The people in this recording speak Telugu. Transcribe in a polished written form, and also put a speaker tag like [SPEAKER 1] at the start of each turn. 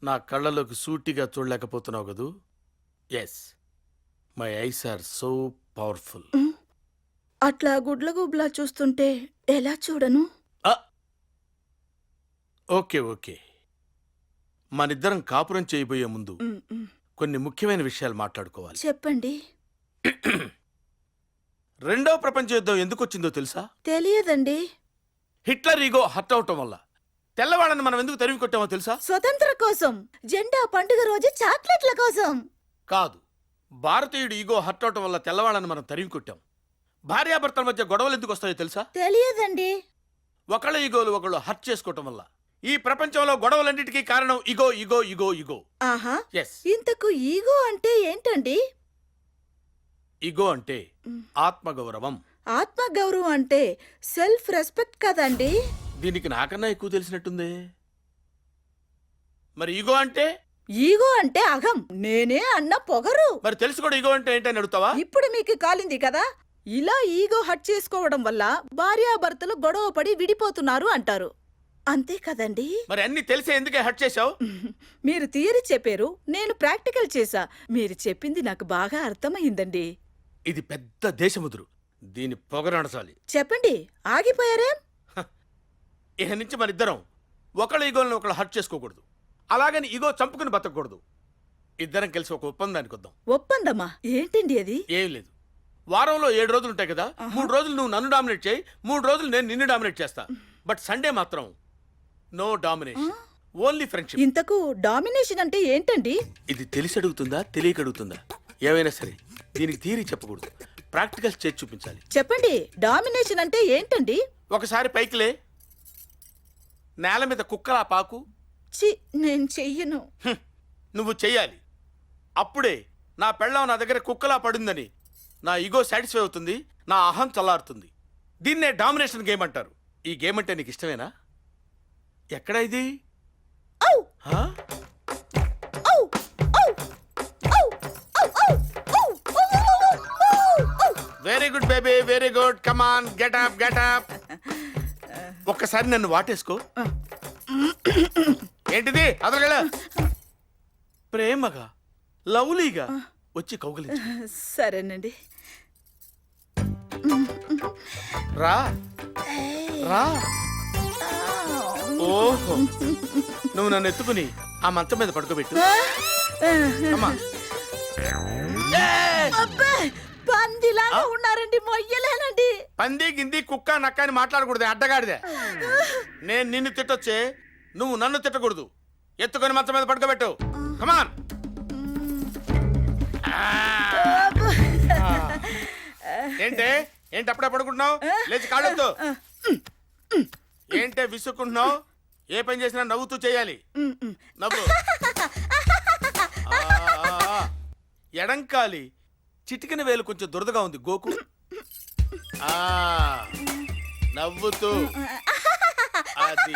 [SPEAKER 1] నా కళ్ళలోకి సూటిగా చూడలేకపోతున్నావు కదూ? Yes, my eyes are so powerful.
[SPEAKER 2] అట్లా గుడ్లగూబులా చూస్తుంటే ఎలా చూడను?
[SPEAKER 1] ఓకే ఓకే, మనిద్దరం కాపురం చేయబోయే ముందు కొన్ని ముఖ్యమైన విషయాలు మాట్లాడుకోవాలి.
[SPEAKER 2] చెప్పండి.
[SPEAKER 1] రెండో ప్రపంచ యుద్ధం ఎందుకు వచ్చిందో తెలుసా?
[SPEAKER 2] తెలియదండి.
[SPEAKER 1] హిట్లర్ ఈగో హర్ట్ అవటం వల్ల. తెల్లవాళ్ళని మనం ఎందుకు తరిమి కొట్టామో తెలుసా?
[SPEAKER 2] స్వతంత్ర కోసం, జెండా పండుగ రోజు చాక్లెట్ల కోసం.
[SPEAKER 1] కాదు, భారతీయుడు ఈగో హర్ట్ అవటం వల్ల తెల్లవాళ్ళని మనం తరిమి కొట్టాం. భార్యాభర్తల మధ్య గొడవలు ఎందుకు వస్తాయో తెలుసా?
[SPEAKER 2] తెలియదండి.
[SPEAKER 1] ఒకళ్ళ ఈగోలు ఒకళ్ళు హర్ట్ చేసుకోవటం వల్ల. ఈ ప్రపంచంలో గొడవలన్నిటికీ కారణం ఇగో ఇగో ఇగో ఇగో.
[SPEAKER 2] ఆహా,
[SPEAKER 1] ఎస్,
[SPEAKER 2] ఇంతకు ఈగో అంటే ఏంటండి?
[SPEAKER 1] ఇగో అంటే ఆత్మగౌరవం.
[SPEAKER 2] ఆత్మగౌరవం అంటే సెల్ఫ్ రెస్పెక్ట్ కదండి.
[SPEAKER 1] దీనికి నాకన్నా ఎక్కువ తెలిసినట్టుందే. మరి ఈగో అంటే?
[SPEAKER 2] ఈగో అంటే అహం, నేనే అన్న పొగరు.
[SPEAKER 1] మరి తెలుసు కూడా ఈగో అంటే ఏంటని అడుగుతావా?
[SPEAKER 2] ఇప్పుడు మీకు కాలింది కదా. ఇలా ఈగో హట్ చేసుకోవడం వల్ల భార్యాభర్తలు గొడవ పడి విడిపోతున్నారు అంటారు. అంతే కదండి.
[SPEAKER 1] మరి అన్ని తెలిసే ఎందుకే హర్ట్ చేశావు?
[SPEAKER 2] మీరు థియరీ చెప్పారు, నేను ప్రాక్టికల్ చేశా. మీరు చెప్పింది నాకు బాగా అర్థమైందండి.
[SPEAKER 1] ఇది పెద్ద దేశముదురు, దీని పొగరనసాలి.
[SPEAKER 2] చెప్పండి, ఆగిపోయారేం?
[SPEAKER 1] ఇక నుంచి మనిద్దరం ఒకళ్ళ ఈగోలను ఒకళ్ళు హర్ట్ చేసుకోకూడదు. అలాగని ఈగో చంపుకుని బతకూడదు. ఇద్దరం కలిసి ఒక ఒప్పందానికి వద్దాం.
[SPEAKER 2] ఒప్పందమ్మా? ఏంటండి అది?
[SPEAKER 1] ఏం లేదు, వారంలో 7 రోజులు ఉంటాయి కదా. 3 రోజులు నువ్వు నన్ను డామినేట్ చేయి, 3 రోజులు నేను నిన్ను డామినేట్ చేస్తా. బట్ సండే మాత్రం నో డామినేషన్, ఓన్లీ ఫ్రెండ్షిప్.
[SPEAKER 2] ఇంతకు డామినేషన్ అంటే ఏంటండి?
[SPEAKER 1] ఇది తెలిసి అడుగుతుందా తెలియక అడుగుతుందా? ఏమైనా సరే దీనికి థియరీ చెప్పకూడదు, ప్రాక్టికల్స్ చేసి చూపించాలి.
[SPEAKER 2] చెప్పండి, డామినేషన్ అంటే ఏంటండి?
[SPEAKER 1] ఒకసారి పైకిలే, నేల మీద కుక్కలా పాకు.
[SPEAKER 2] చి, నేను చెయ్యను.
[SPEAKER 1] నువ్వు చెయ్యాలి. అప్పుడే నా పెళ్ళాం నా దగ్గర కుక్కలా పడిందని నా ఈగో సాటిస్ఫై అవుతుంది, నా అహం చల్లారుతుంది. దీన్నే డామినేషన్ గేమ్ అంటారు. ఈ గేమ్ అంటే నీకు ఇష్టమేనా? ఎక్కడ ఇది?
[SPEAKER 2] ఔ!
[SPEAKER 1] హా?
[SPEAKER 2] ఔ! ఔ! ఔ! ఔ! ఔ! ఔ! ఔ!
[SPEAKER 1] Very good baby, very good. Come on, get up, get up. ఒక్కసారి నన్ను వాటేసుకో. ఏంటిది? అదరగల ప్రేమగా, లవ్లీగా వచ్చి కౌగిలించు.
[SPEAKER 2] సరేనండి.
[SPEAKER 1] రా రా. ఓహో, నువ్వు నన్ను ఎత్తుకుని ఆ మంచం మీద పడుకోబెట్టు. అమ్మా.
[SPEAKER 2] అబ్బే, పందిలాగా ఉన్నారండి, మొయ్యలేనండి.
[SPEAKER 1] పంది గింది కుక్క నక్క అని మాట్లాడకూడదు, అడ్డగాడిదే. నేను నిన్ను తిట్టొచ్చే, నువ్వు నన్ను తిట్టకూడదు. ఎత్తుకొని మంచం మీద పడుకోబెట్టు. కమాన్. ఏంటే ఏంటి అప్పుడే పడుకుంటున్నావు? లేచి కాళ్ళొద్దు. ఏంటే విసుక్కుంటున్నావు? ఏ పని చేసినా నవ్వుతూ చేయాలి. నవ్వు. ఎడంకాలి చిటికిన వేలు కొంచెం దురదగా ఉంది, గోకు. నవ్వుతూ. అది